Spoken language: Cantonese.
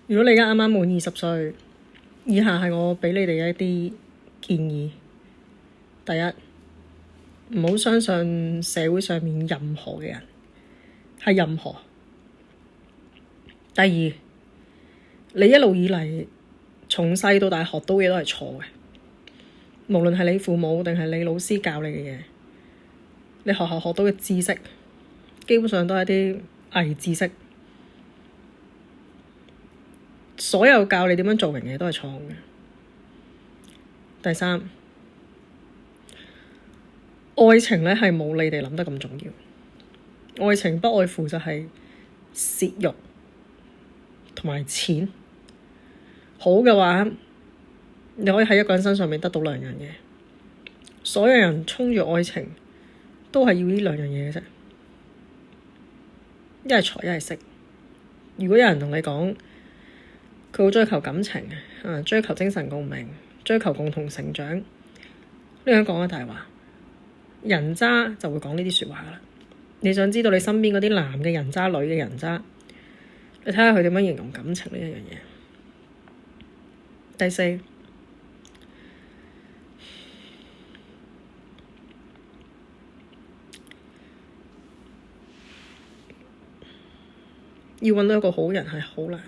如果你而家啱啱滿20歲，以下係我畀你哋嘅一啲建議。第一，唔好相信社會上面任何嘅人，係任何。第二，你一路以嚟從細到大學到嘅都係錯嘅，無論係你父母定係你老師教你嘅嘢，你學校學到嘅知識，基本上都係啲偽知識。所有教你點樣做人嘅嘢都係錯嘅。第三，愛情呢係冇你哋諗得咁重要。愛情不外乎就係泄慾同埋錢。好嘅話，你可以喺一個人身上面得到兩樣嘢。所有人衝住愛情都係要呢兩樣嘢嘅啫，一係財，一係色。如果有人同你講佢好追求感情，追求精神共鳴，追求共同成長，呢樣講嘅大話。人渣就會講呢啲説話㗎啦。你想知道你身邊嗰啲男嘅人渣、女嘅人渣，你睇下佢點樣形容感情呢一樣嘢。第四，要揾到一個好人係好難。